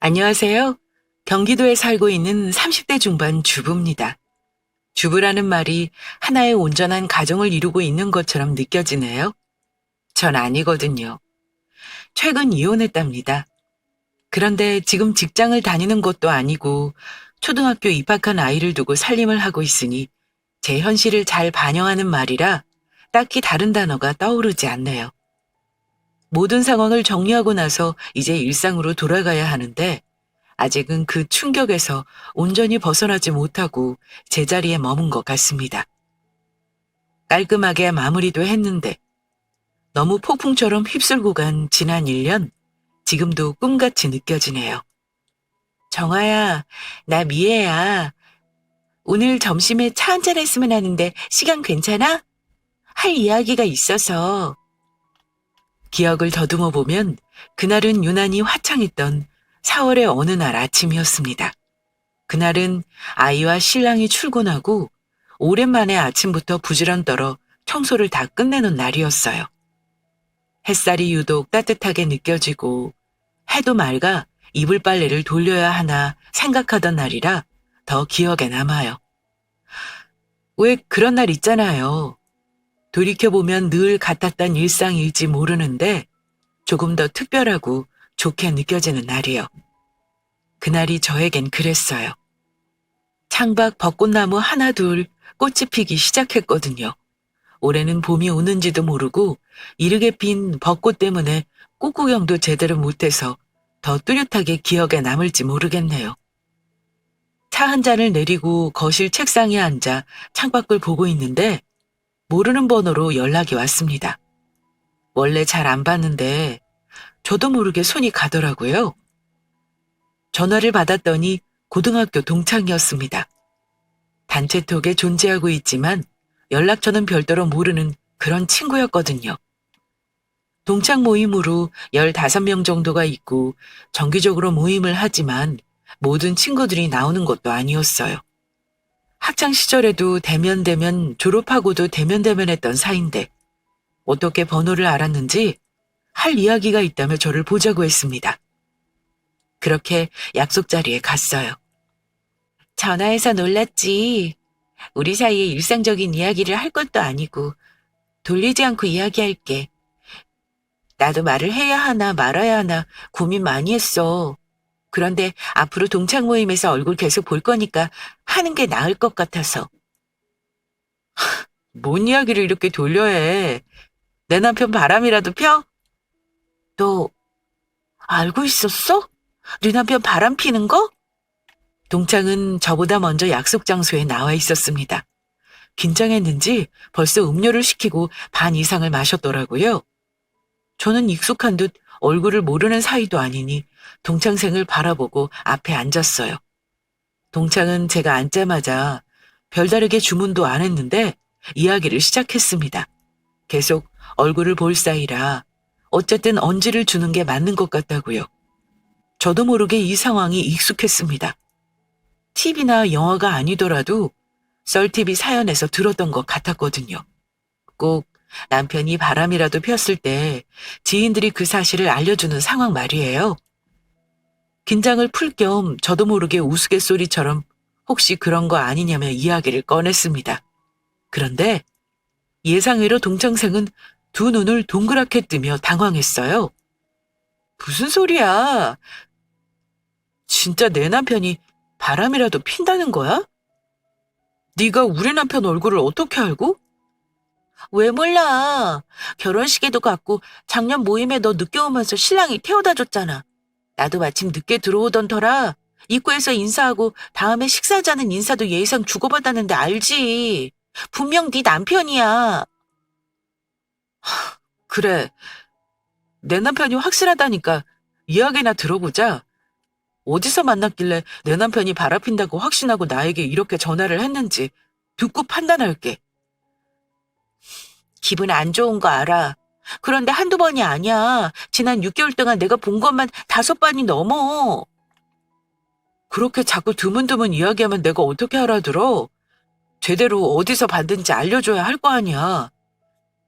안녕하세요. 경기도에 살고 있는 30대 중반 주부입니다. 주부라는 말이 하나의 온전한 가정을 이루고 있는 것처럼 느껴지네요. 전 아니거든요. 최근 이혼했답니다. 그런데 지금 직장을 다니는 것도 아니고 초등학교 입학한 아이를 두고 살림을 하고 있으니 제 현실을 잘 반영하는 말이라 딱히 다른 단어가 떠오르지 않네요. 모든 상황을 정리하고 나서 이제 일상으로 돌아가야 하는데 아직은 그 충격에서 온전히 벗어나지 못하고 제자리에 머문 것 같습니다. 깔끔하게 마무리도 했는데 너무 폭풍처럼 휩쓸고 간 지난 1년, 지금도 꿈같이 느껴지네요. 정아야, 나 미애야. 오늘 점심에 차 한잔 했으면 하는데 시간 괜찮아? 할 이야기가 있어서. 기억을 더듬어 보면 그날은 유난히 화창했던 4월의 어느 날 아침이었습니다. 그날은 아이와 신랑이 출근하고 오랜만에 아침부터 부지런 떨어 청소를 다 끝내놓은 날이었어요. 햇살이 유독 따뜻하게 느껴지고 해도 맑아 이불 빨래를 돌려야 하나 생각하던 날이라 더 기억에 남아요. 왜 그런 날 있잖아요. 돌이켜보면 늘 같았던 일상일지 모르는데 조금 더 특별하고 좋게 느껴지는 날이요. 그날이 저에겐 그랬어요. 창밖 벚꽃나무 하나 둘 꽃이 피기 시작했거든요. 올해는 봄이 오는지도 모르고 이르게 핀 벚꽃 때문에 꽃구경도 제대로 못해서 더 뚜렷하게 기억에 남을지 모르겠네요. 차 한 잔을 내리고 거실 책상에 앉아 창밖을 보고 있는데 모르는 번호로 연락이 왔습니다. 원래 잘 안 받는데 저도 모르게 손이 가더라고요. 전화를 받았더니 고등학교 동창이었습니다. 단체톡에 존재하고 있지만 연락처는 별도로 모르는 그런 친구였거든요. 동창 모임으로 15명 정도가 있고 정기적으로 모임을 하지만 모든 친구들이 나오는 것도 아니었어요. 학창 시절에도 대면대면 졸업하고도 대면대면했던 사이인데 어떻게 번호를 알았는지 할 이야기가 있다며 저를 보자고 했습니다. 그렇게 약속 자리에 갔어요. 전화해서 놀랐지. 우리 사이에 일상적인 이야기를 할 것도 아니고 돌리지 않고 이야기할게. 나도 말을 해야 하나 말아야 하나 고민 많이 했어. 그런데 앞으로 동창 모임에서 얼굴 계속 볼 거니까 하는 게 나을 것 같아서. 뭔 이야기를 이렇게 돌려 해. 내 남편 바람이라도 펴? 너 알고 있었어? 네 남편 바람 피는 거? 동창은 저보다 먼저 약속 장소에 나와 있었습니다. 긴장했는지 벌써 음료를 시키고 반 이상을 마셨더라고요. 저는 익숙한 듯 얼굴을 모르는 사이도 아니니 동창생을 바라보고 앞에 앉았어요. 동창은 제가 앉자마자 별다르게 주문도 안 했는데 이야기를 시작했습니다. 계속 얼굴을 볼 사이라 어쨌든 언지를 주는 게 맞는 것 같다고요. 저도 모르게 이 상황이 익숙했습니다. TV나 영화가 아니더라도 썰TV 사연에서 들었던 것 같았거든요. 꼭 남편이 바람이라도 폈을 때 지인들이 그 사실을 알려주는 상황 말이에요. 긴장을 풀 겸 저도 모르게 우스갯소리처럼 혹시 그런 거 아니냐며 이야기를 꺼냈습니다. 그런데 예상외로 동창생은 두 눈을 동그랗게 뜨며 당황했어요. 무슨 소리야? 진짜 내 남편이 바람이라도 핀다는 거야? 네가 우리 남편 얼굴을 어떻게 알고? 왜 몰라? 결혼식에도 갔고 작년 모임에 너 늦게 오면서 신랑이 태워다 줬잖아. 나도 마침 늦게 들어오던 터라 입구에서 인사하고 다음에 식사하자는 인사도 예의상 주고받았는데 알지. 분명 네 남편이야. 그래, 내 남편이 확실하다니까 이야기나 들어보자. 어디서 만났길래 내 남편이 바람핀다고 확신하고 나에게 이렇게 전화를 했는지 듣고 판단할게. 기분 안 좋은 거 알아. 그런데 한두 번이 아니야. 지난 6개월 동안 내가 본 것만 5번이 넘어. 그렇게 자꾸 드문드문 이야기하면 내가 어떻게 알아들어? 제대로 어디서 봤는지 알려줘야 할 거 아니야.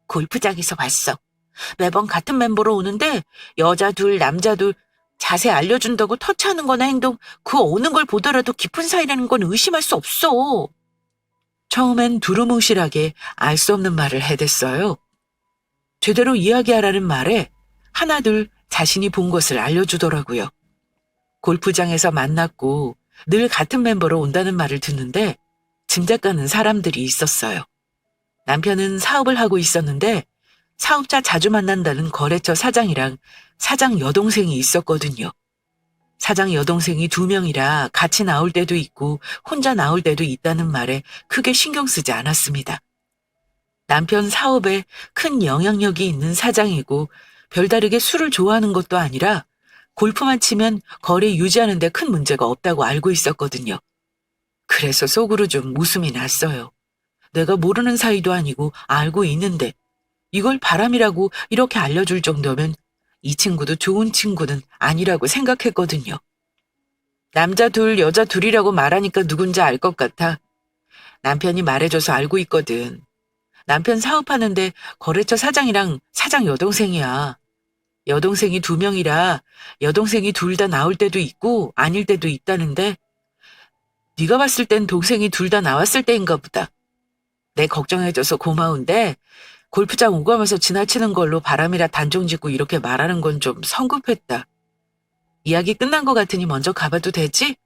골프장에서 봤어. 매번 같은 멤버로 오는데 여자 둘, 남자 둘, 자세 알려준다고 터치하는 거나 행동, 그 어느 걸 보더라도 깊은 사이라는 건 의심할 수 없어. 처음엔 두루뭉실하게 알 수 없는 말을 해댔어요. 제대로 이야기하라는 말에 하나둘 자신이 본 것을 알려주더라고요. 골프장에서 만났고 늘 같은 멤버로 온다는 말을 듣는데 짐작 가는 사람들이 있었어요. 남편은 사업을 하고 있었는데 사업자 자주 만난다는 거래처 사장이랑 사장 여동생이 있었거든요. 사장 여동생이 2명이라 같이 나올 때도 있고 혼자 나올 때도 있다는 말에 크게 신경 쓰지 않았습니다. 남편 사업에 큰 영향력이 있는 사장이고 별다르게 술을 좋아하는 것도 아니라 골프만 치면 거리 유지하는 데 큰 문제가 없다고 알고 있었거든요. 그래서 속으로 좀 웃음이 났어요. 내가 모르는 사이도 아니고 알고 있는데 이걸 바람이라고 이렇게 알려줄 정도면 이 친구도 좋은 친구는 아니라고 생각했거든요. 남자 둘, 여자 둘이라고 말하니까 누군지 알 것 같아. 남편이 말해줘서 알고 있거든. 남편 사업하는데 거래처 사장이랑 사장 여동생이야. 여동생이 2명이라 여동생이 둘 다 나올 때도 있고 아닐 때도 있다는데 네가 봤을 땐 동생이 둘 다 나왔을 때인가 보다. 내 걱정해줘서 고마운데 골프장 오가면서 지나치는 걸로 바람이라 단정 짓고 이렇게 말하는 건 좀 성급했다. 이야기 끝난 것 같으니 먼저 가봐도 되지?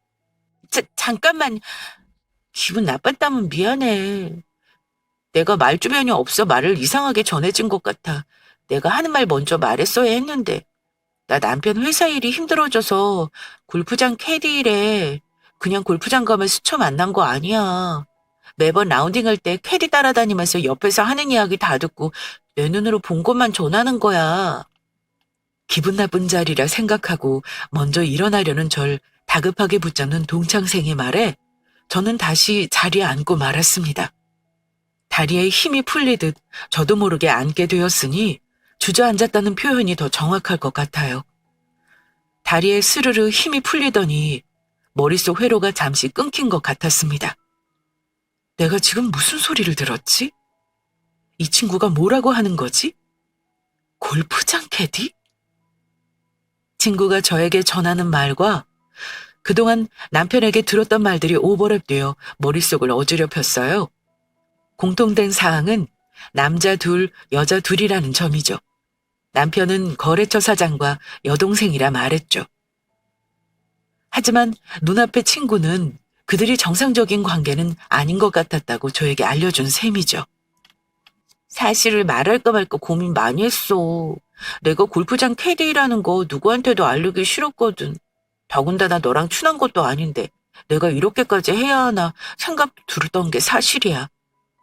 잠깐만. 기분 나빴다면 미안해. 내가 말주변이 없어 말을 이상하게 전해진 것 같아. 내가 하는 말 먼저 말했어야 했는데. 나 남편 회사 일이 힘들어져서 골프장 캐디래. 그냥 골프장 가면 스쳐 만난 거 아니야. 매번 라운딩할 때 캐디 따라다니면서 옆에서 하는 이야기 다 듣고 내 눈으로 본 것만 전하는 거야. 기분 나쁜 자리라 생각하고 먼저 일어나려는 절 다급하게 붙잡는 동창생의 말에 저는 다시 자리에 앉고 말았습니다. 다리에 힘이 풀리듯 저도 모르게 앉게 되었으니 주저앉았다는 표현이 더 정확할 것 같아요. 다리에 스르르 힘이 풀리더니 머릿속 회로가 잠시 끊긴 것 같았습니다. 내가 지금 무슨 소리를 들었지? 이 친구가 뭐라고 하는 거지? 골프장 캐디? 친구가 저에게 전하는 말과 그동안 남편에게 들었던 말들이 오버랩되어 머릿속을 어지럽혔어요. 공통된 사항은 남자 둘, 여자 둘이라는 점이죠. 남편은 거래처 사장과 여동생이라 말했죠. 하지만 눈앞의 친구는 그들이 정상적인 관계는 아닌 것 같았다고 저에게 알려준 셈이죠. 사실을 말할까 말까 고민 많이 했어. 내가 골프장 캐디라는 거 누구한테도 알리기 싫었거든. 더군다나 너랑 친한 것도 아닌데 내가 이렇게까지 해야 하나 생각도 들었던 게 사실이야.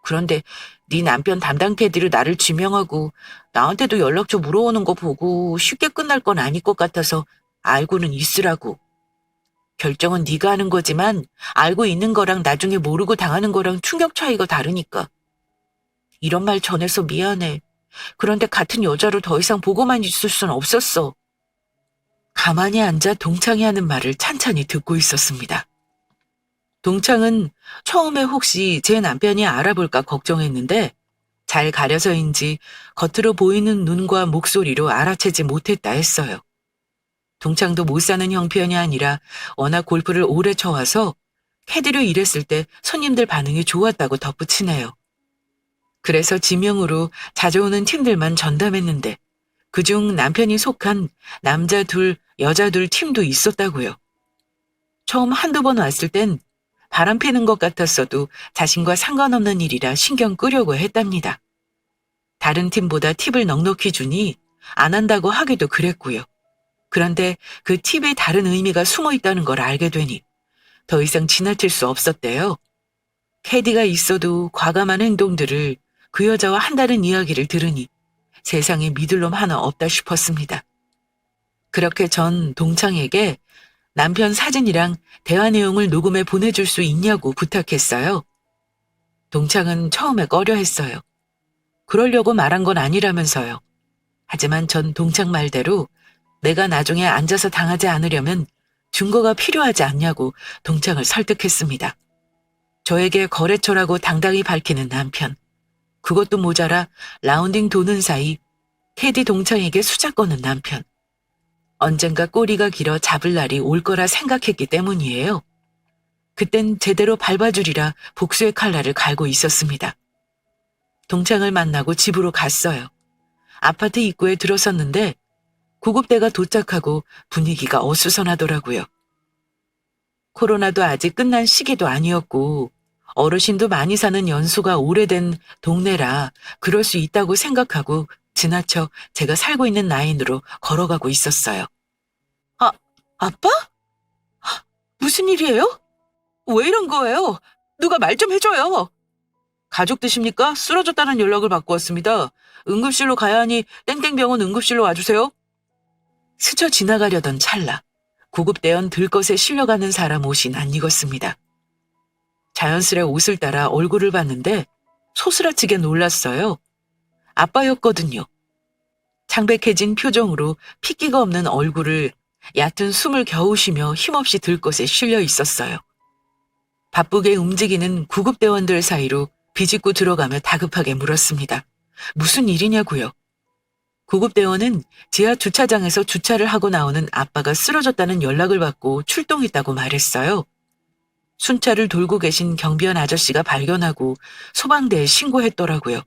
그런데 네 남편 담당 캐디를 나를 지명하고 나한테도 연락처 물어오는 거 보고 쉽게 끝날 건 아닐 것 같아서 알고는 있으라고. 결정은 네가 하는 거지만 알고 있는 거랑 나중에 모르고 당하는 거랑 충격 차이가 다르니까. 이런 말 전해서 미안해. 그런데 같은 여자로 더 이상 보고만 있을 순 없었어. 가만히 앉아 동창이 하는 말을 찬찬히 듣고 있었습니다. 동창은 처음에 혹시 제 남편이 알아볼까 걱정했는데 잘 가려서인지 겉으로 보이는 눈과 목소리로 알아채지 못했다 했어요. 동창도 못 사는 형편이 아니라 워낙 골프를 오래 쳐와서 캐디로 일했을 때 손님들 반응이 좋았다고 덧붙이네요. 그래서 지명으로 자주 오는 팀들만 전담했는데 그중 남편이 속한 남자 둘, 여자 둘 팀도 있었다고요. 처음 한두 번 왔을 땐 바람 피는 것 같았어도 자신과 상관없는 일이라 신경 끄려고 했답니다. 다른 팀보다 팁을 넉넉히 주니 안 한다고 하기도 그랬고요. 그런데 그 팁에 다른 의미가 숨어 있다는 걸 알게 되니 더 이상 지나칠 수 없었대요. 캐디가 있어도 과감한 행동들을 그 여자와 한다는 이야기를 들으니 세상에 믿을 놈 하나 없다 싶었습니다. 그렇게 전 동창에게 남편 사진이랑 대화 내용을 녹음해 보내줄 수 있냐고 부탁했어요. 동창은 처음에 꺼려했어요. 그러려고 말한 건 아니라면서요. 하지만 전 동창 말대로 내가 나중에 앉아서 당하지 않으려면 증거가 필요하지 않냐고 동창을 설득했습니다. 저에게 거래처라고 당당히 밝히는 남편. 그것도 모자라 라운딩 도는 사이 캐디 동창에게 수작 거는 남편. 언젠가 꼬리가 길어 잡을 날이 올 거라 생각했기 때문이에요. 그땐 제대로 밟아주리라 복수의 칼날을 갈고 있었습니다. 동창을 만나고 집으로 갔어요. 아파트 입구에 들어섰는데 구급대가 도착하고 분위기가 어수선하더라고요. 코로나도 아직 끝난 시기도 아니었고 어르신도 많이 사는 연수가 오래된 동네라 그럴 수 있다고 생각하고 지나쳐 제가 살고 있는 라인으로 걸어가고 있었어요. 아, 아빠? 무슨 일이에요? 왜 이런 거예요? 누가 말 좀 해줘요. 가족 드십니까? 쓰러졌다는 연락을 받고 왔습니다. 응급실로 가야 하니 땡땡병원 응급실로 와주세요. 스쳐 지나가려던 찰나 구급대원 들것에 실려가는 사람 옷이 낯익었습니다. 자연스레 옷을 따라 얼굴을 봤는데 소스라치게 놀랐어요. 아빠였거든요. 창백해진 표정으로 핏기가 없는 얼굴을 얕은 숨을 겨우 쉬며 힘없이 들것에 실려 있었어요. 바쁘게 움직이는 구급대원들 사이로 비집고 들어가며 다급하게 물었습니다. 무슨 일이냐고요. 구급대원은 지하 주차장에서 주차를 하고 나오는 아빠가 쓰러졌다는 연락을 받고 출동했다고 말했어요. 순찰을 돌고 계신 경비원 아저씨가 발견하고 소방대에 신고했더라고요.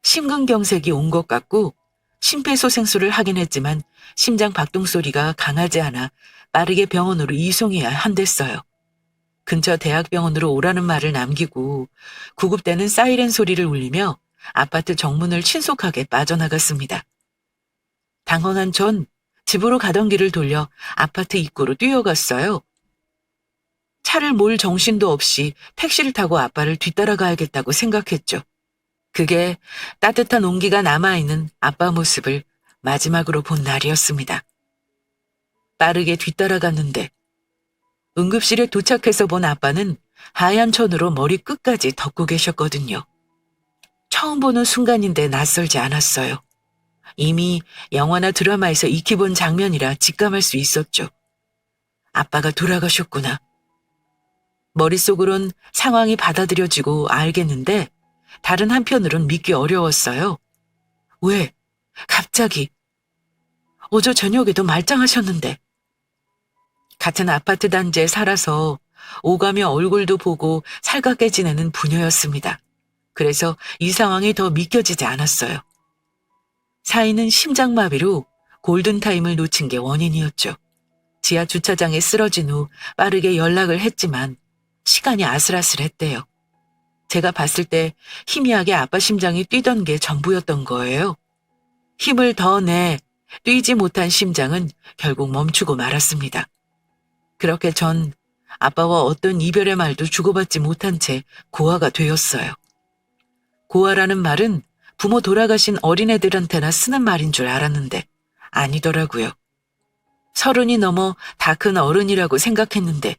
심근경색이 온 것 같고 심폐소생술을 하긴 했지만 심장 박동 소리가 강하지 않아 빠르게 병원으로 이송해야 한댔어요. 근처 대학병원으로 오라는 말을 남기고 구급대는 사이렌 소리를 울리며 아파트 정문을 신속하게 빠져나갔습니다. 당황한 전 집으로 가던 길을 돌려 아파트 입구로 뛰어갔어요. 차를 몰 정신도 없이 택시를 타고 아빠를 뒤따라가야겠다고 생각했죠. 그게 따뜻한 온기가 남아있는 아빠 모습을 마지막으로 본 날이었습니다. 빠르게 뒤따라갔는데 응급실에 도착해서 본 아빠는 하얀 천으로 머리 끝까지 덮고 계셨거든요. 처음 보는 순간인데 낯설지 않았어요. 이미 영화나 드라마에서 익혀본 장면이라 직감할 수 있었죠. 아빠가 돌아가셨구나. 머릿속으론 상황이 받아들여지고 알겠는데 다른 한편으론 믿기 어려웠어요. 왜? 갑자기. 어제 저녁에도 말짱하셨는데. 같은 아파트 단지에 살아서 오가며 얼굴도 보고 살갑게 지내는 부녀였습니다. 그래서 이 상황이 더 믿겨지지 않았어요. 사인은 심장마비로 골든타임을 놓친 게 원인이었죠. 지하 주차장에 쓰러진 후 빠르게 연락을 했지만 시간이 아슬아슬했대요. 제가 봤을 때 희미하게 아빠 심장이 뛰던 게 전부였던 거예요. 힘을 더 내 뛰지 못한 심장은 결국 멈추고 말았습니다. 그렇게 전 아빠와 어떤 이별의 말도 주고받지 못한 채 고아가 되었어요. 고아라는 말은 부모 돌아가신 어린애들한테나 쓰는 말인 줄 알았는데 아니더라고요. 30이 넘어 다 큰 어른이라고 생각했는데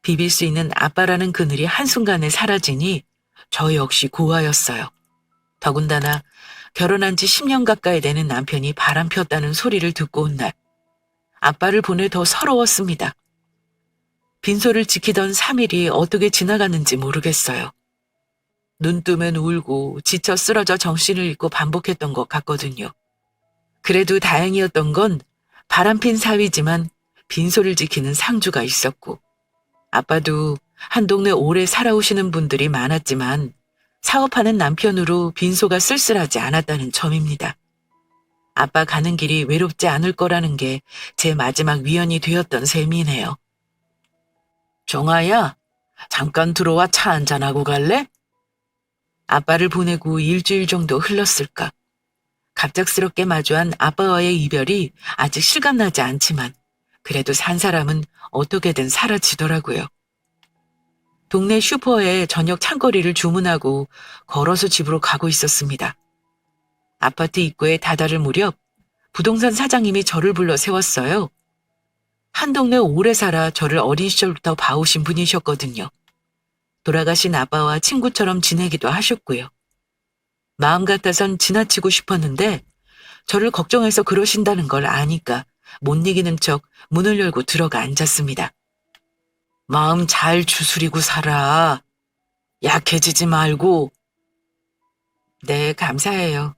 비빌 수 있는 아빠라는 그늘이 한순간에 사라지니 저 역시 고아였어요. 더군다나 결혼한 지 10년 가까이 되는 남편이 바람 폈다는 소리를 듣고 온 날 아빠를 보내 더 서러웠습니다. 빈소를 지키던 3일이 어떻게 지나갔는지 모르겠어요. 눈 뜨면 울고 지쳐 쓰러져 정신을 잃고 반복했던 것 같거든요. 그래도 다행이었던 건 바람핀 사위지만 빈소를 지키는 상주가 있었고 아빠도 한 동네 오래 살아오시는 분들이 많았지만 사업하는 남편으로 빈소가 쓸쓸하지 않았다는 점입니다. 아빠 가는 길이 외롭지 않을 거라는 게 제 마지막 위안이 되었던 셈이네요. 정아야, 잠깐 들어와 차 한잔하고 갈래? 아빠를 보내고 일주일 정도 흘렀을까. 갑작스럽게 마주한 아빠와의 이별이 아직 실감나지 않지만 그래도 산 사람은 어떻게든 사라지더라고요. 동네 슈퍼에 저녁 찬거리를 주문하고 걸어서 집으로 가고 있었습니다. 아파트 입구에 다다를 무렵 부동산 사장님이 저를 불러 세웠어요. 한 동네 오래 살아 저를 어린 시절부터 봐오신 분이셨거든요. 돌아가신 아빠와 친구처럼 지내기도 하셨고요. 마음 같아선 지나치고 싶었는데 저를 걱정해서 그러신다는 걸 아니까 못 이기는 척 문을 열고 들어가 앉았습니다. 마음 잘 추스리고 살아. 약해지지 말고. 네, 감사해요.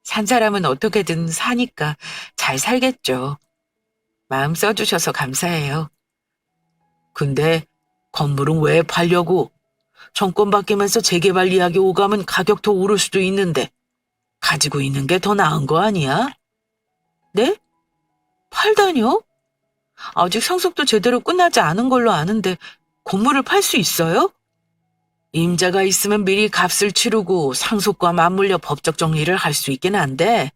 산 사람은 어떻게든 사니까 잘 살겠죠. 마음 써주셔서 감사해요. 근데 건물은 왜 팔려고? 정권 바뀌면서 재개발 이야기 오가면 가격 더 오를 수도 있는데 가지고 있는 게 더 나은 거 아니야? 네? 팔다뇨? 아직 상속도 제대로 끝나지 않은 걸로 아는데 건물을 팔 수 있어요? 임자가 있으면 미리 값을 치르고 상속과 맞물려 법적 정리를 할 수 있긴 한데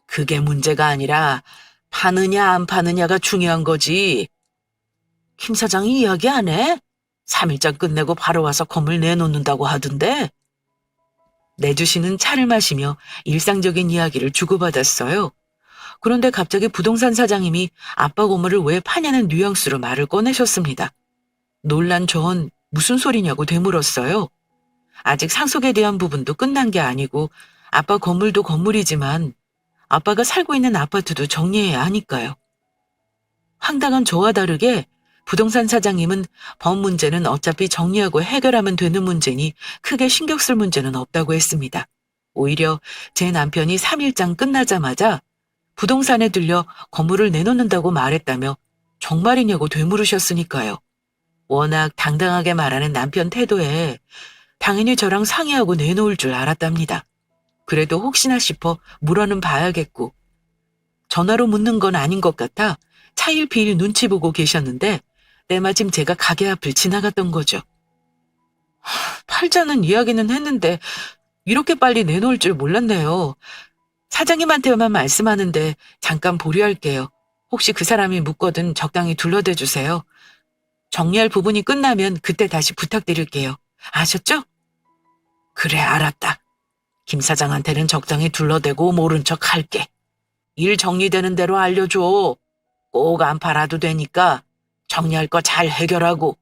그게 문제가 아니라 파느냐 안 파느냐가 중요한 거지. 김 사장이 이야기 안 해? 3일장 끝내고 바로 와서 건물 내놓는다고 하던데. 내주시는 차를 마시며 일상적인 이야기를 주고받았어요. 그런데 갑자기 부동산 사장님이 아빠 건물을 왜 파냐는 뉘앙스로 말을 꺼내셨습니다. 놀란 전 무슨 소리냐고 되물었어요. 아직 상속에 대한 부분도 끝난 게 아니고 아빠 건물도 건물이지만 아빠가 살고 있는 아파트도 정리해야 하니까요. 황당한 저와 다르게 부동산 사장님은 법 문제는 어차피 정리하고 해결하면 되는 문제니 크게 신경 쓸 문제는 없다고 했습니다. 오히려 제 남편이 3일장 끝나자마자 부동산에 들려 건물을 내놓는다고 말했다며 정말이냐고 되물으셨으니까요. 워낙 당당하게 말하는 남편 태도에 당연히 저랑 상의하고 내놓을 줄 알았답니다. 그래도 혹시나 싶어 물어는 봐야겠고 전화로 묻는 건 아닌 것 같아 차일피일 눈치 보고 계셨는데 때마침 제가 가게 앞을 지나갔던 거죠. 팔자는 이야기는 했는데 이렇게 빨리 내놓을 줄 몰랐네요. 사장님한테만 말씀하는데 잠깐 보류할게요. 혹시 그 사람이 묻거든 적당히 둘러대 주세요. 정리할 부분이 끝나면 그때 다시 부탁드릴게요. 아셨죠? 그래, 알았다. 김 사장한테는 적당히 둘러대고 모른 척 할게. 일 정리되는 대로 알려줘. 꼭 안 팔아도 되니까 정리할 거 잘 해결하고.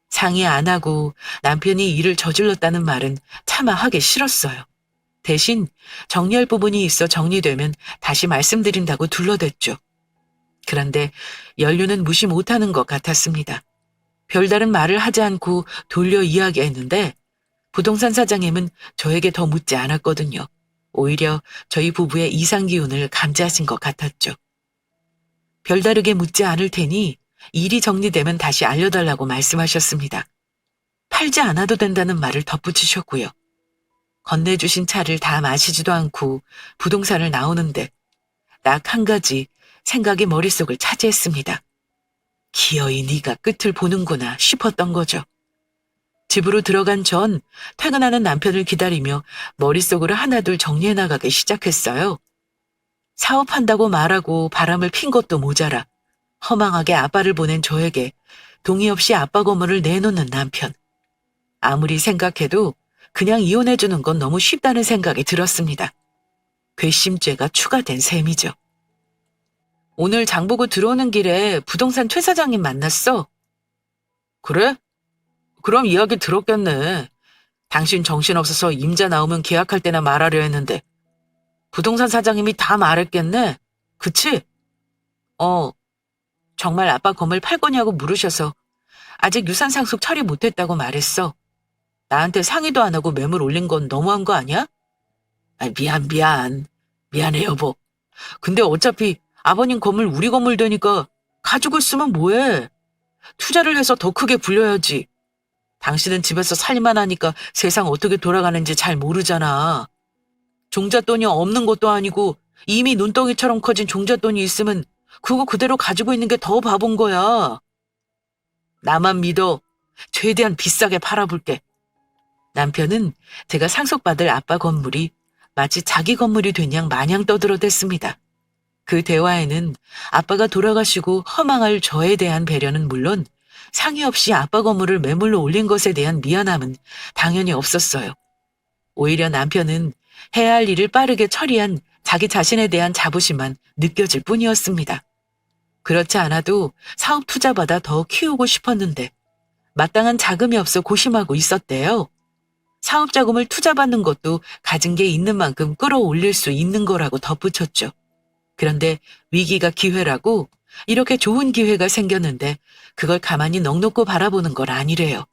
상의 안 하고 남편이 일을 저질렀다는 말은 차마 하기 싫었어요. 대신 정리할 부분이 있어 정리되면 다시 말씀드린다고 둘러댔죠. 그런데 연륜은 무시 못하는 것 같았습니다. 별다른 말을 하지 않고 돌려 이야기했는데 부동산 사장님은 저에게 더 묻지 않았거든요. 오히려 저희 부부의 이상 기운을 감지하신 것 같았죠. 별다르게 묻지 않을 테니 일이 정리되면 다시 알려달라고 말씀하셨습니다. 팔지 않아도 된다는 말을 덧붙이셨고요. 건네주신 차를 다 마시지도 않고 부동산을 나오는데 딱 한 가지 생각이 머릿속을 차지했습니다. 기어이 네가 끝을 보는구나 싶었던 거죠. 집으로 들어간 전 퇴근하는 남편을 기다리며 머릿속으로 하나둘 정리해 나가기 시작했어요. 사업한다고 말하고 바람을 핀 것도 모자라 허망하게 아빠를 보낸 저에게 동의 없이 아빠 건물을 내놓는 남편. 아무리 생각해도 그냥 이혼해주는 건 너무 쉽다는 생각이 들었습니다. 괘씸죄가 추가된 셈이죠. 오늘 장 보고 들어오는 길에 부동산 최 사장님 만났어. 그래? 그럼 이야기 들었겠네. 당신 정신없어서 임자 나오면 계약할 때나 말하려 했는데 부동산 사장님이 다 말했겠네. 그치? 정말 아빠 건물 팔 거냐고 물으셔서 아직 유산 상속 처리 못했다고 말했어. 나한테 상의도 안 하고 매물 올린 건 너무한 거 아니야? 미안. 미안해, 여보. 근데 어차피 아버님 건물 우리 건물 되니까 가지고 있으면 뭐해? 투자를 해서 더 크게 불려야지. 당신은 집에서 살림만 하니까 세상 어떻게 돌아가는지 잘 모르잖아. 종잣돈이 없는 것도 아니고 이미 눈덩이처럼 커진 종잣돈이 있으면 그거 그대로 가지고 있는 게 더 바본 거야. 나만 믿어. 최대한 비싸게 팔아볼게. 남편은 제가 상속받을 아빠 건물이 마치 자기 건물이 된 양 마냥 떠들어댔습니다. 그 대화에는 아빠가 돌아가시고 허망할 저에 대한 배려는 물론 상의 없이 아빠 건물을 매물로 올린 것에 대한 미안함은 당연히 없었어요. 오히려 남편은 해야 할 일을 빠르게 처리한 자기 자신에 대한 자부심만 느껴질 뿐이었습니다. 그렇지 않아도 사업 투자받아 더 키우고 싶었는데 마땅한 자금이 없어 고심하고 있었대요. 사업 자금을 투자받는 것도 가진 게 있는 만큼 끌어올릴 수 있는 거라고 덧붙였죠. 그런데 위기가 기회라고 이렇게 좋은 기회가 생겼는데 그걸 가만히 넋놓고 바라보는 걸 아니래요.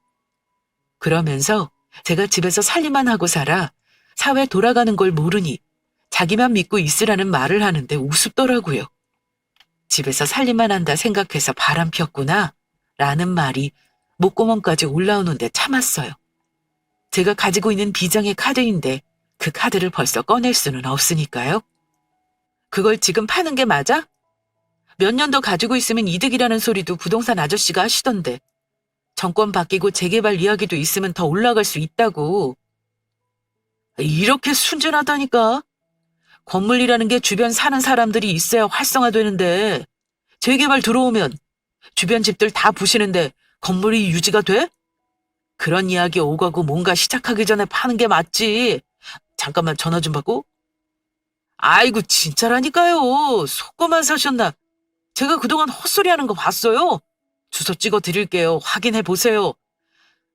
그러면서 제가 집에서 살림만 하고 살아 사회 돌아가는 걸 모르니 자기만 믿고 있으라는 말을 하는데 우습더라고요. 집에서 살림만 한다 생각해서 바람 폈구나 라는 말이 목구멍까지 올라오는데 참았어요. 제가 가지고 있는 비장의 카드인데 그 카드를 벌써 꺼낼 수는 없으니까요. 그걸 지금 파는 게 맞아? 몇 년 더 가지고 있으면 이득이라는 소리도 부동산 아저씨가 하시던데 정권 바뀌고 재개발 이야기도 있으면 더 올라갈 수 있다고. 이렇게 순진하다니까. 건물이라는 게 주변 사는 사람들이 있어야 활성화되는데 재개발 들어오면 주변 집들 다 부시는데 건물이 유지가 돼? 그런 이야기 오가고 뭔가 시작하기 전에 파는 게 맞지. 잠깐만 전화 좀 받고. 아이고 진짜라니까요. 속고만 사셨나. 제가 그동안 헛소리하는 거 봤어요. 주소 찍어 드릴게요. 확인해 보세요.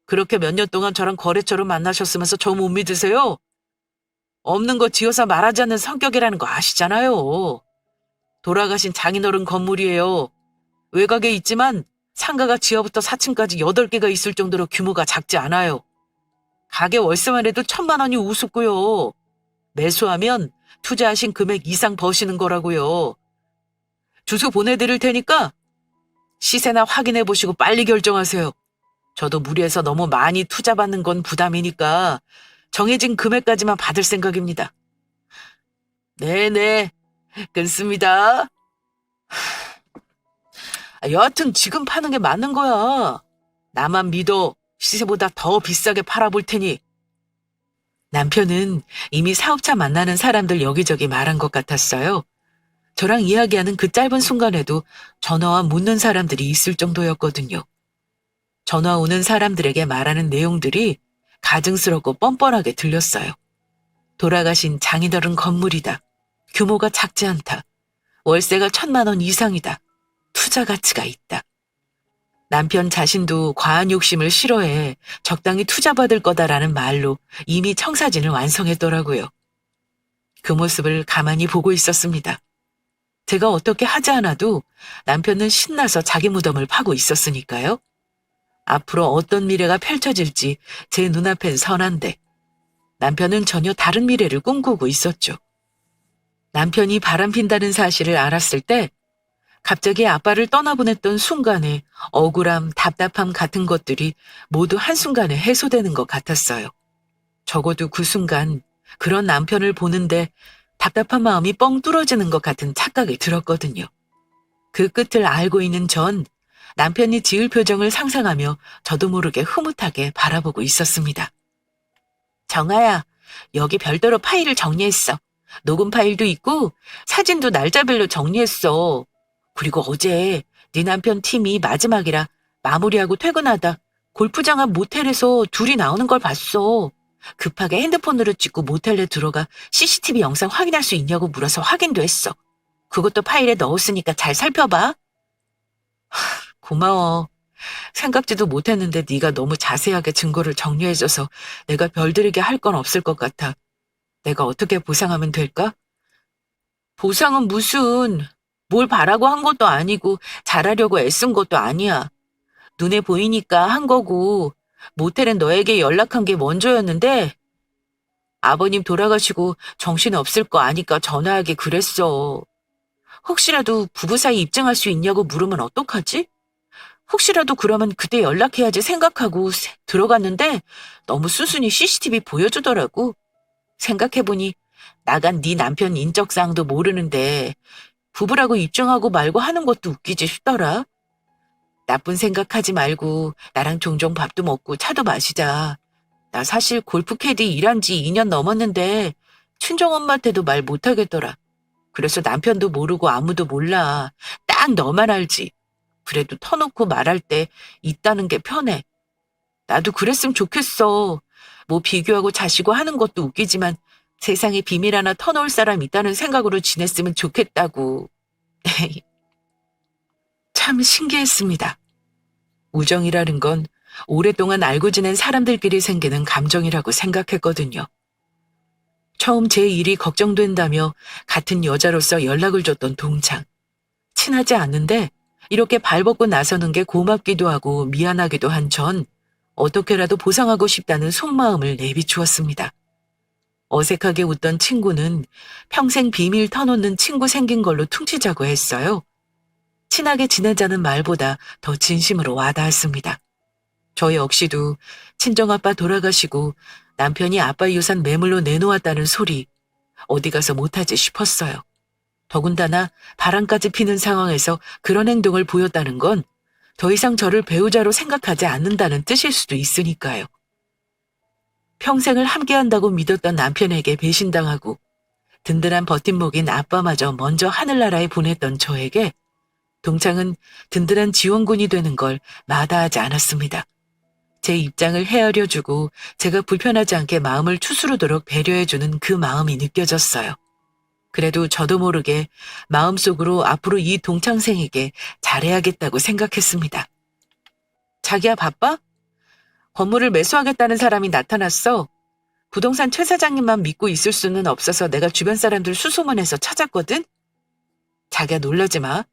그렇게 몇 년 동안 저랑 거래처로 만나셨으면서 저 못 믿으세요? 없는 거 지어서 말하지 않는 성격이라는 거 아시잖아요. 돌아가신 장인어른 건물이에요. 외곽에 있지만 상가가 지하부터 4층까지 8개가 있을 정도로 규모가 작지 않아요. 가게 월세만 해도 1,000만 원이 우습고요. 매수하면 투자하신 금액 이상 버시는 거라고요. 주소 보내드릴 테니까 시세나 확인해 보시고 빨리 결정하세요. 저도 무리해서 너무 많이 투자받는 건 부담이니까 정해진 금액까지만 받을 생각입니다. 네네, 끊습니다. 여하튼 지금 파는 게 맞는 거야. 나만 믿어. 시세보다 더 비싸게 팔아볼 테니. 남편은 이미 사업자 만나는 사람들 여기저기 말한 것 같았어요. 저랑 이야기하는 그 짧은 순간에도 전화와 묻는 사람들이 있을 정도였거든요. 전화 오는 사람들에게 말하는 내용들이 가증스럽고 뻔뻔하게 들렸어요. 돌아가신 장인어른 건물이다. 규모가 작지 않다. 월세가 1,000만 원 이상이다. 투자 가치가 있다. 남편 자신도 과한 욕심을 싫어해 적당히 투자받을 거다라는 말로 이미 청사진을 완성했더라고요. 그 모습을 가만히 보고 있었습니다. 제가 어떻게 하지 않아도 남편은 신나서 자기 무덤을 파고 있었으니까요. 앞으로 어떤 미래가 펼쳐질지 제 눈앞엔 선한데 남편은 전혀 다른 미래를 꿈꾸고 있었죠. 남편이 바람핀다는 사실을 알았을 때 갑자기 아빠를 떠나보냈던 순간에 억울함, 답답함 같은 것들이 모두 한순간에 해소되는 것 같았어요. 적어도 그 순간 그런 남편을 보는데 답답한 마음이 뻥 뚫어지는 것 같은 착각이 들었거든요. 그 끝을 알고 있는 전 남편이 지을 표정을 상상하며 저도 모르게 흐뭇하게 바라보고 있었습니다. 정아야, 여기 별도로 파일을 정리했어. 녹음 파일도 있고 사진도 날짜별로 정리했어. 그리고 어제 네 남편 팀이 마지막이라 마무리하고 퇴근하다 골프장 앞 모텔에서 둘이 나오는 걸 봤어. 급하게 핸드폰으로 찍고 모텔에 들어가 CCTV 영상 확인할 수 있냐고 물어서 확인도 했어. 그것도 파일에 넣었으니까 잘 살펴봐. 고마워. 생각지도 못했는데 네가 너무 자세하게 증거를 정리해줘서 내가 별들에게 할 건 없을 것 같아. 내가 어떻게 보상하면 될까? 보상은 무슨, 뭘 바라고 한 것도 아니고 잘하려고 애쓴 것도 아니야. 눈에 보이니까 한 거고 모텔은 너에게 연락한 게 먼저였는데 아버님 돌아가시고 정신 없을 거 아니까 전화하게 그랬어. 혹시라도 부부 사이 입증할 수 있냐고 물으면 어떡하지? 혹시라도 그러면 그때 연락해야지 생각하고 들어갔는데 너무 순순히 CCTV 보여주더라고. 생각해보니 나간 네 남편 인적사항도 모르는데 부부라고 입증하고 말고 하는 것도 웃기지 싶더라. 나쁜 생각하지 말고 나랑 종종 밥도 먹고 차도 마시자. 나 사실 골프 캐디 일한 지 2년 넘었는데 친정엄마한테도 말 못하겠더라. 그래서 남편도 모르고 아무도 몰라. 딱 너만 알지. 그래도 터놓고 말할 때 있다는 게 편해. 나도 그랬으면 좋겠어. 뭐 비교하고 자시고 하는 것도 웃기지만 세상에 비밀 하나 터놓을 사람 있다는 생각으로 지냈으면 좋겠다고. 참 신기했습니다. 우정이라는 건 오랫동안 알고 지낸 사람들끼리 생기는 감정이라고 생각했거든요. 처음 제 일이 걱정된다며 같은 여자로서 연락을 줬던 동창. 친하지 않는데 이렇게 발벗고 나서는 게 고맙기도 하고 미안하기도 한 전 어떻게라도 보상하고 싶다는 속마음을 내비추었습니다. 어색하게 웃던 친구는 평생 비밀 터놓는 친구 생긴 걸로 퉁치자고 했어요. 친하게 지내자는 말보다 더 진심으로 와닿았습니다. 저 역시도 친정아빠 돌아가시고 남편이 아빠 유산 매물로 내놓았다는 소리 어디 가서 못하지 싶었어요. 더군다나 바람까지 피는 상황에서 그런 행동을 보였다는 건 더 이상 저를 배우자로 생각하지 않는다는 뜻일 수도 있으니까요. 평생을 함께한다고 믿었던 남편에게 배신당하고 든든한 버팀목인 아빠마저 먼저 하늘나라에 보냈던 저에게 동창은 든든한 지원군이 되는 걸 마다하지 않았습니다. 제 입장을 헤아려주고 제가 불편하지 않게 마음을 추스르도록 배려해주는 그 마음이 느껴졌어요. 그래도 저도 모르게 마음속으로 앞으로 이 동창생에게 잘해야겠다고 생각했습니다. 자기야 바빠? 건물을 매수하겠다는 사람이 나타났어. 부동산 최 사장님만 믿고 있을 수는 없어서 내가 주변 사람들 수소문해서 찾았거든? 자기야 놀라지 마.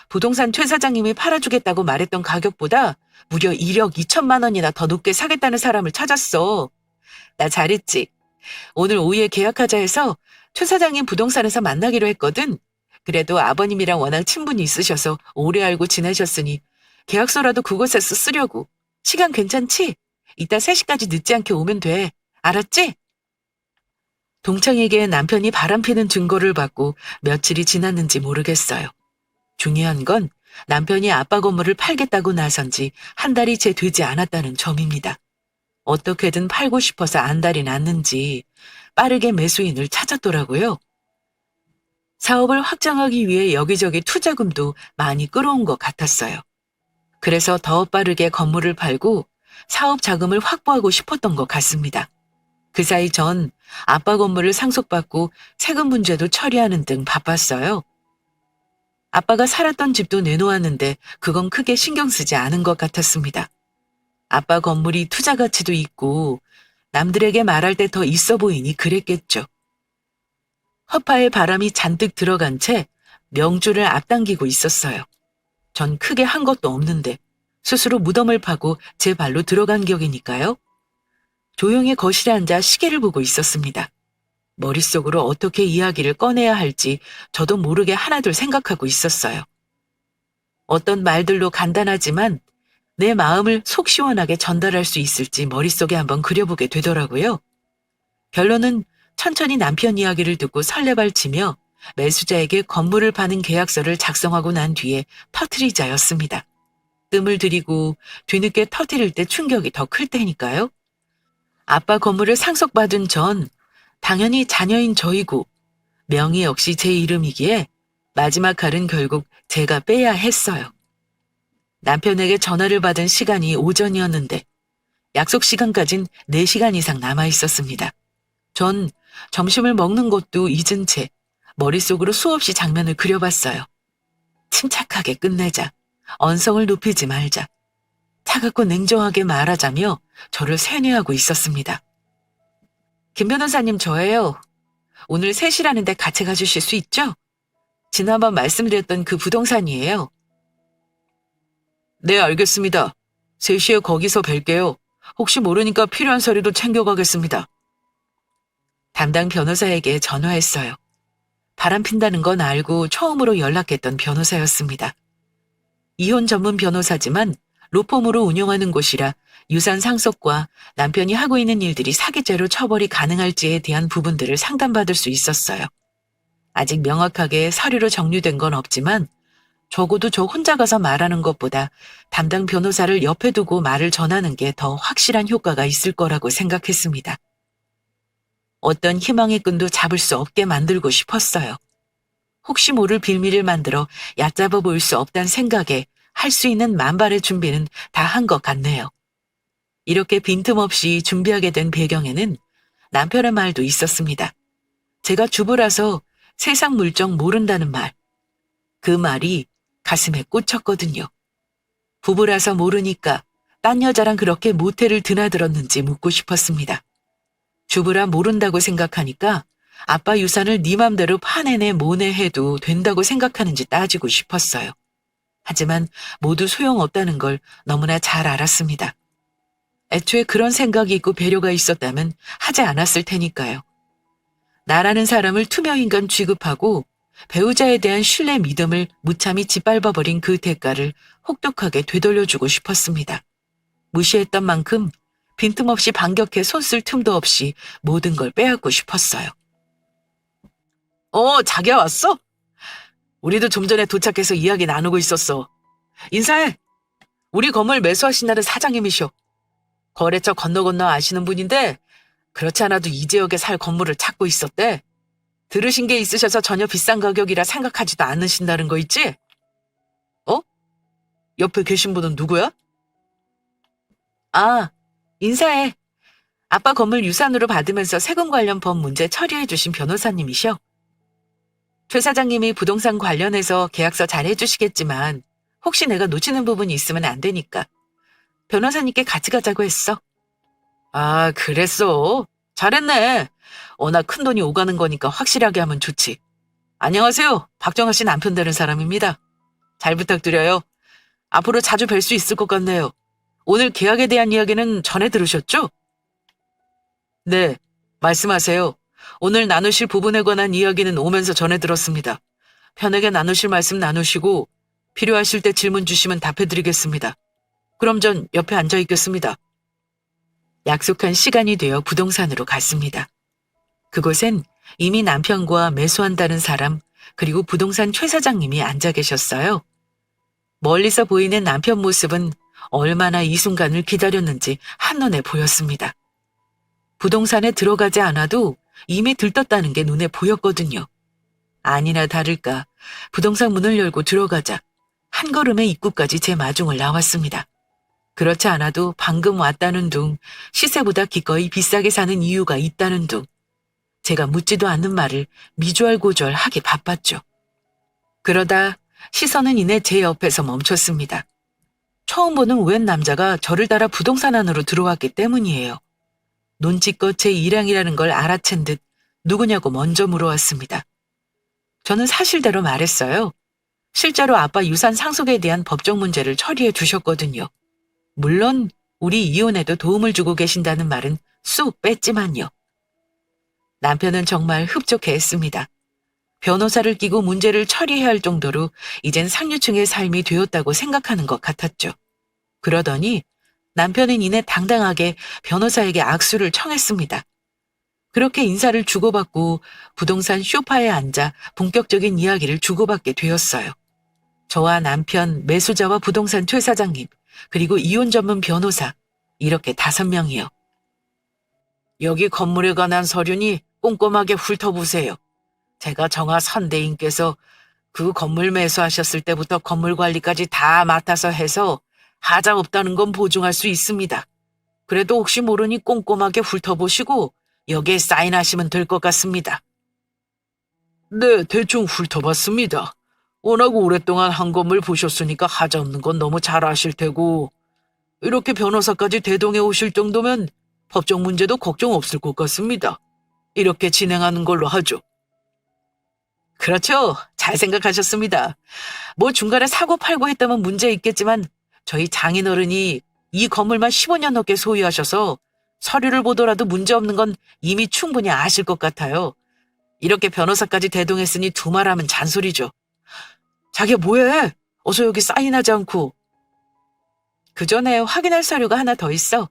부동산 최 사장님이 팔아주겠다고 말했던 가격보다 무려 1억 2천만 원이나 더 높게 사겠다는 사람을 찾았어. 나 잘했지. 오늘 오후에 계약하자 해서 최 사장님 부동산에서 만나기로 했거든. 그래도 아버님이랑 워낙 친분이 있으셔서 오래 알고 지내셨으니 계약서라도 그곳에서 쓰려고. 시간 괜찮지? 이따 3시까지 늦지 않게 오면 돼. 알았지? 동창에게 남편이 바람피는 증거를 받고 며칠이 지났는지 모르겠어요. 중요한 건 남편이 아빠 건물을 팔겠다고 나선 지 한 달이 채 되지 않았다는 점입니다. 어떻게든 팔고 싶어서 안달이 났는지 빠르게 매수인을 찾았더라고요. 사업을 확장하기 위해 여기저기 투자금도 많이 끌어온 것 같았어요. 그래서 더 빠르게 건물을 팔고 사업 자금을 확보하고 싶었던 것 같습니다. 그 사이 전 아빠 건물을 상속받고 세금 문제도 처리하는 등 바빴어요. 아빠가 살았던 집도 내놓았는데 그건 크게 신경 쓰지 않은 것 같았습니다. 아빠 건물이 투자 가치도 있고 남들에게 말할 때 더 있어 보이니 그랬겠죠. 허파에 바람이 잔뜩 들어간 채 명주를 앞당기고 있었어요. 전 크게 한 것도 없는데 스스로 무덤을 파고 제 발로 들어간 격이니까요. 조용히 거실에 앉아 시계를 보고 있었습니다. 머릿속으로 어떻게 이야기를 꺼내야 할지 저도 모르게 하나둘 생각하고 있었어요. 어떤 말들로 간단하지만 내 마음을 속 시원하게 전달할 수 있을지 머릿속에 한번 그려보게 되더라고요. 결론은 천천히 남편 이야기를 듣고 설레발치며 매수자에게 건물을 파는 계약서를 작성하고 난 뒤에 터트리자였습니다. 뜸을 들이고 뒤늦게 터뜨릴 때 충격이 더 클 테니까요. 아빠 건물을 상속받은 전 당연히 자녀인 저이고 명의 역시 제 이름이기에 마지막 칼은 결국 제가 빼야 했어요. 남편에게 전화를 받은 시간이 오전이었는데 약속 시간까진 4시간 이상 남아 있었습니다. 전 점심을 먹는 것도 잊은 채 머릿속으로 수없이 장면을 그려봤어요. 침착하게 끝내자. 언성을 높이지 말자. 차갑고 냉정하게 말하자며 저를 세뇌하고 있었습니다. 김 변호사님 저예요. 오늘 3시라는데 같이 가주실 수 있죠? 지난번 말씀드렸던 그 부동산이에요. 네, 알겠습니다. 3시에 거기서 뵐게요. 혹시 모르니까 필요한 서류도 챙겨가겠습니다. 담당 변호사에게 전화했어요. 바람핀다는 건 알고 처음으로 연락했던 변호사였습니다. 이혼 전문 변호사지만 로펌으로 운영하는 곳이라 유산 상속과 남편이 하고 있는 일들이 사기죄로 처벌이 가능할지에 대한 부분들을 상담받을 수 있었어요. 아직 명확하게 서류로 정리된 건 없지만 적어도 저 혼자 가서 말하는 것보다 담당 변호사를 옆에 두고 말을 전하는 게 더 확실한 효과가 있을 거라고 생각했습니다. 어떤 희망의 끈도 잡을 수 없게 만들고 싶었어요. 혹시 모를 빌미를 만들어 얕잡아 보일 수 없다는 생각에 할 수 있는 만발의 준비는 다 한 것 같네요. 이렇게 빈틈없이 준비하게 된 배경에는 남편의 말도 있었습니다. 제가 주부라서 세상 물정 모른다는 말. 그 말이 가슴에 꽂혔거든요. 부부라서 모르니까 딴 여자랑 그렇게 모텔을 드나들었는지 묻고 싶었습니다. 주부라 모른다고 생각하니까 아빠 유산을 네 맘대로 파내내 모내해도 된다고 생각하는지 따지고 싶었어요. 하지만 모두 소용없다는 걸 너무나 잘 알았습니다. 애초에 그런 생각이 있고 배려가 있었다면 하지 않았을 테니까요. 나라는 사람을 투명인간 취급하고 배우자에 대한 신뢰 믿음을 무참히 짓밟아버린 그 대가를 혹독하게 되돌려주고 싶었습니다. 무시했던 만큼 빈틈없이 반격해 손쓸 틈도 없이 모든 걸 빼앗고 싶었어요. 자기야 왔어? 우리도 좀 전에 도착해서 이야기 나누고 있었어. 인사해. 우리 건물 매수하신다는 사장님이셔. 거래처 건너 아시는 분인데 그렇지 않아도 이 지역에 살 건물을 찾고 있었대. 들으신 게 있으셔서 전혀 비싼 가격이라 생각하지도 않으신다는 거 있지? 옆에 계신 분은 누구야? 아, 인사해. 아빠 건물 유산으로 받으면서 세금 관련 법 문제 처리해 주신 변호사님이셔. 최 사장님이 부동산 관련해서 계약서 잘 해주시겠지만 혹시 내가 놓치는 부분이 있으면 안 되니까 변호사님께 같이 가자고 했어. 아, 그랬어. 잘했네. 워낙 큰 돈이 오가는 거니까 확실하게 하면 좋지. 안녕하세요. 박정아 씨 남편 되는 사람입니다. 잘 부탁드려요. 앞으로 자주 뵐 수 있을 것 같네요. 오늘 계약에 대한 이야기는 전에 들으셨죠? 네, 말씀하세요. 오늘 나누실 부분에 관한 이야기는 오면서 전해 들었습니다. 편하게 나누실 말씀 나누시고 필요하실 때 질문 주시면 답해드리겠습니다. 그럼 전 옆에 앉아 있겠습니다. 약속한 시간이 되어 부동산으로 갔습니다. 그곳엔 이미 남편과 매수한다는 사람 그리고 부동산 최 사장님이 앉아 계셨어요. 멀리서 보이는 남편 모습은 얼마나 이 순간을 기다렸는지 한눈에 보였습니다. 부동산에 들어가지 않아도 이미 들떴다는 게 눈에 보였거든요. 아니나 다를까 부동산 문을 열고 들어가자 한 걸음의 입구까지 제 마중을 나왔습니다. 그렇지 않아도 방금 왔다는 둥, 시세보다 기꺼이 비싸게 사는 이유가 있다는 둥, 제가 묻지도 않는 말을 미주알고주알하게 바빴죠. 그러다 시선은 이내 제 옆에서 멈췄습니다. 처음 보는 웬 남자가 저를 따라 부동산 안으로 들어왔기 때문이에요. 눈치껏 제 일행이라는 걸 알아챈 듯 누구냐고 먼저 물어왔습니다. 저는 사실대로 말했어요. 실제로 아빠 유산 상속에 대한 법적 문제를 처리해 주셨거든요. 물론 우리 이혼에도 도움을 주고 계신다는 말은 쑥 뺐지만요. 남편은 정말 흡족해했습니다. 변호사를 끼고 문제를 처리해야 할 정도로 이젠 상류층의 삶이 되었다고 생각하는 것 같았죠. 그러더니 남편은 이내 당당하게 변호사에게 악수를 청했습니다. 그렇게 인사를 주고받고 부동산 소파에 앉아 본격적인 이야기를 주고받게 되었어요. 저와 남편, 매수자와 부동산 최 사장님, 그리고 이혼 전문 변호사, 이렇게 5명이요. 여기 건물에 관한 서류니 꼼꼼하게 훑어보세요. 제가 정화 선대인께서 그 건물 매수하셨을 때부터 건물 관리까지 다 맡아서 해서 하자 없다는 건 보증할 수 있습니다. 그래도 혹시 모르니 꼼꼼하게 훑어보시고 여기에 사인하시면 될 것 같습니다. 네, 대충 훑어봤습니다. 워낙 오랫동안 한 건물 보셨으니까 하자 없는 건 너무 잘 아실 테고 이렇게 변호사까지 대동해 오실 정도면 법적 문제도 걱정 없을 것 같습니다. 이렇게 진행하는 걸로 하죠. 그렇죠. 잘 생각하셨습니다. 뭐 중간에 사고 팔고 했다면 문제 있겠지만 저희 장인어른이 이 건물만 15년 넘게 소유하셔서 서류를 보더라도 문제 없는 건 이미 충분히 아실 것 같아요. 이렇게 변호사까지 대동했으니 두말하면 잔소리죠. 자기야 뭐해? 어서 여기 사인하지 않고. 그 전에 확인할 서류가 하나 더 있어.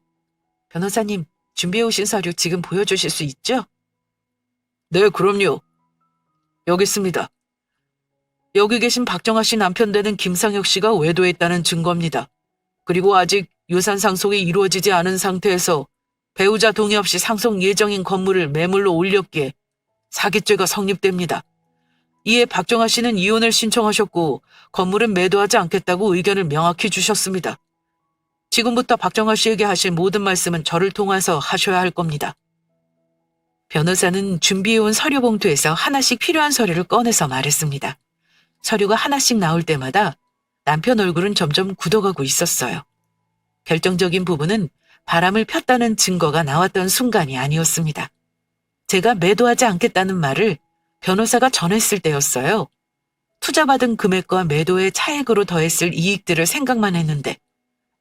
변호사님, 준비해 오신 서류 지금 보여주실 수 있죠? 네, 그럼요. 여기 있습니다. 여기 계신 박정아 씨 남편 되는 김상혁 씨가 외도했다는 증거입니다. 그리고 아직 유산 상속이 이루어지지 않은 상태에서 배우자 동의 없이 상속 예정인 건물을 매물로 올렸기에 사기죄가 성립됩니다. 이에 박정아 씨는 이혼을 신청하셨고 건물은 매도하지 않겠다고 의견을 명확히 주셨습니다. 지금부터 박정아 씨에게 하실 모든 말씀은 저를 통해서 하셔야 할 겁니다. 변호사는 준비해온 서류 봉투에서 하나씩 필요한 서류를 꺼내서 말했습니다. 서류가 하나씩 나올 때마다 남편 얼굴은 점점 굳어가고 있었어요. 결정적인 부분은 바람을 폈다는 증거가 나왔던 순간이 아니었습니다. 제가 매도하지 않겠다는 말을 변호사가 전했을 때였어요. 투자받은 금액과 매도의 차액으로 더했을 이익들을 생각만 했는데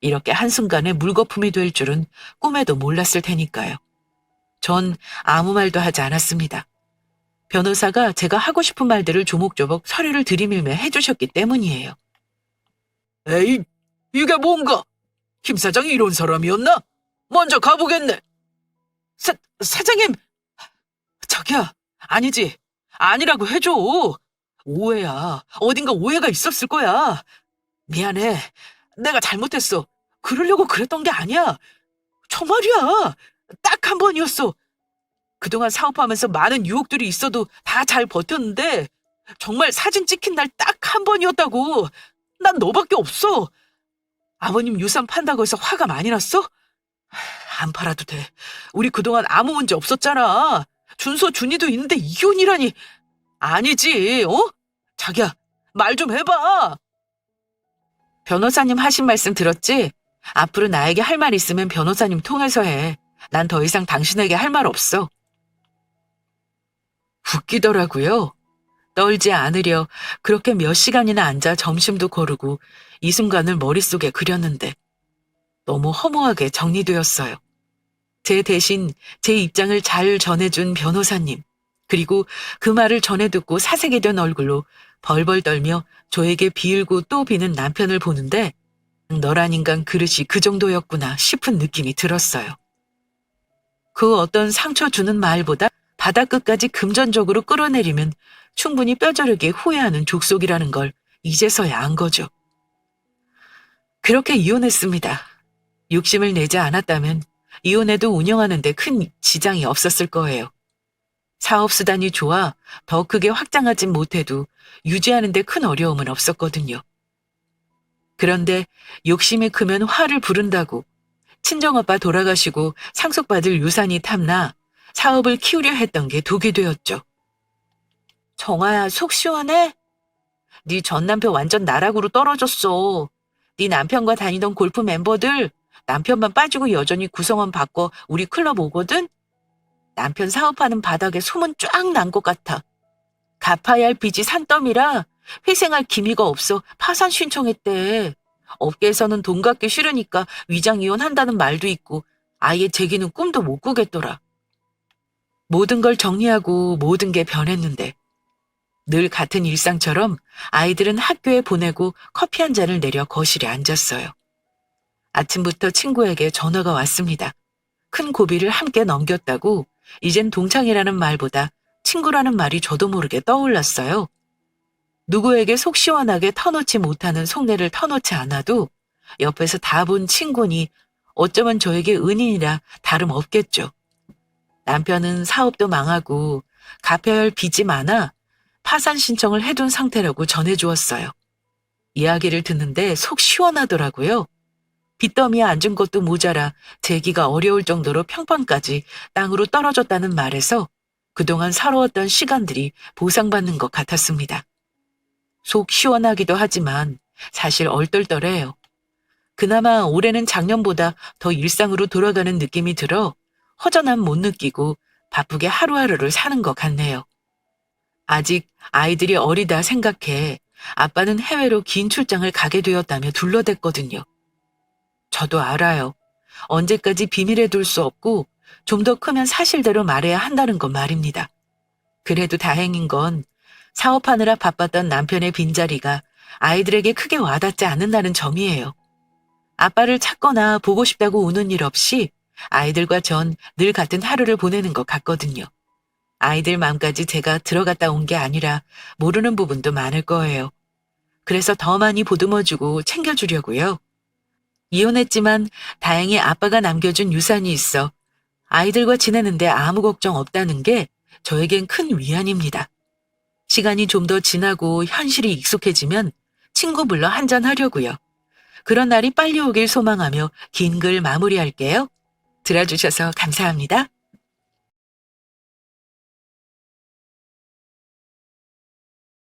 이렇게 한순간에 물거품이 될 줄은 꿈에도 몰랐을 테니까요. 전 아무 말도 하지 않았습니다. 변호사가 제가 하고 싶은 말들을 조목조목 서류를 들이밀며 해주셨기 때문이에요. 에이, 이게 뭔가? 김 사장이 이런 사람이었나? 먼저 가보겠네. 사장님! 저기야, 아니지. 아니라고 해줘. 오해야. 어딘가 오해가 있었을 거야. 미안해. 내가 잘못했어. 그러려고 그랬던 게 아니야. 정말이야. 딱 한 번이었어. 그동안 사업하면서 많은 유혹들이 있어도 다 잘 버텼는데 정말 사진 찍힌 날 딱 한 번이었다고. 난 너밖에 없어. 아버님 유산 판다고 해서 화가 많이 났어? 안 팔아도 돼. 우리 그동안 아무 문제 없었잖아. 준서 준이도 있는데 이혼이라니. 아니지, 어? 자기야, 말 좀 해봐. 변호사님 하신 말씀 들었지? 앞으로 나에게 할 말 있으면 변호사님 통해서 해. 난 더 이상 당신에게 할 말 없어. 웃기더라고요. 떨지 않으려 그렇게 몇 시간이나 앉아 점심도 거르고 이 순간을 머릿속에 그렸는데 너무 허무하게 정리되었어요. 제 대신 제 입장을 잘 전해준 변호사님, 그리고 그 말을 전해 듣고 사색이 된 얼굴로 벌벌 떨며 저에게 비일고 또 비는 남편을 보는데 너란 인간 그릇이 그 정도였구나 싶은 느낌이 들었어요. 그 어떤 상처 주는 말보다 바닥 끝까지 금전적으로 끌어내리면 충분히 뼈저리게 후회하는 족속이라는 걸 이제서야 안 거죠. 그렇게 이혼했습니다. 욕심을 내지 않았다면 이혼해도 운영하는 데 큰 지장이 없었을 거예요. 사업수단이 좋아 더 크게 확장하진 못해도 유지하는 데 큰 어려움은 없었거든요. 그런데 욕심이 크면 화를 부른다고 친정아빠 돌아가시고 상속받을 유산이 탐나 사업을 키우려 했던 게 독이 되었죠. 정아야, 속 시원해? 네 전 남편 완전 나락으로 떨어졌어. 네 남편과 다니던 골프 멤버들 남편만 빠지고 여전히 구성원 바꿔 우리 클럽 오거든? 남편 사업하는 바닥에 소문 쫙 난 것 같아. 갚아야 할 빚이 산더미라 회생할 기미가 없어 파산 신청했대. 업계에서는 돈 갚기 싫으니까 위장 이혼한다는 말도 있고 아예 제기는 꿈도 못 꾸겠더라. 모든 걸 정리하고 모든 게 변했는데 늘 같은 일상처럼 아이들은 학교에 보내고 커피 한 잔을 내려 거실에 앉았어요. 아침부터 친구에게 전화가 왔습니다. 큰 고비를 함께 넘겼다고 이젠 동창이라는 말보다 친구라는 말이 저도 모르게 떠올랐어요. 누구에게 속 시원하게 터놓지 못하는 속내를 터놓지 않아도 옆에서 다 본 친구니 어쩌면 저에게 은인이라 다름없겠죠. 남편은 사업도 망하고 갚아야 할 빚이 많아 파산 신청을 해둔 상태라고 전해주었어요. 이야기를 듣는데 속 시원하더라고요. 빚더미에 앉은 것도 모자라 재기가 어려울 정도로 평판까지 땅으로 떨어졌다는 말에서 그동안 살아왔던 시간들이 보상받는 것 같았습니다. 속 시원하기도 하지만 사실 얼떨떨해요. 그나마 올해는 작년보다 더 일상으로 돌아가는 느낌이 들어 허전함 못 느끼고 바쁘게 하루하루를 사는 것 같네요. 아직 아이들이 어리다 생각해 아빠는 해외로 긴 출장을 가게 되었다며 둘러댔거든요. 저도 알아요. 언제까지 비밀에 둘 수 없고 좀 더 크면 사실대로 말해야 한다는 건 말입니다. 그래도 다행인 건 사업하느라 바빴던 남편의 빈자리가 아이들에게 크게 와닿지 않는다는 점이에요. 아빠를 찾거나 보고 싶다고 우는 일 없이 아이들과 전 늘 같은 하루를 보내는 것 같거든요. 아이들 마음까지 제가 들어갔다 온 게 아니라 모르는 부분도 많을 거예요. 그래서 더 많이 보듬어주고 챙겨주려고요. 이혼했지만 다행히 아빠가 남겨준 유산이 있어 아이들과 지내는데 아무 걱정 없다는 게 저에겐 큰 위안입니다. 시간이 좀 더 지나고 현실이 익숙해지면 친구 불러 한잔하려고요. 그런 날이 빨리 오길 소망하며 긴 글 마무리할게요. 들어주셔서 감사합니다.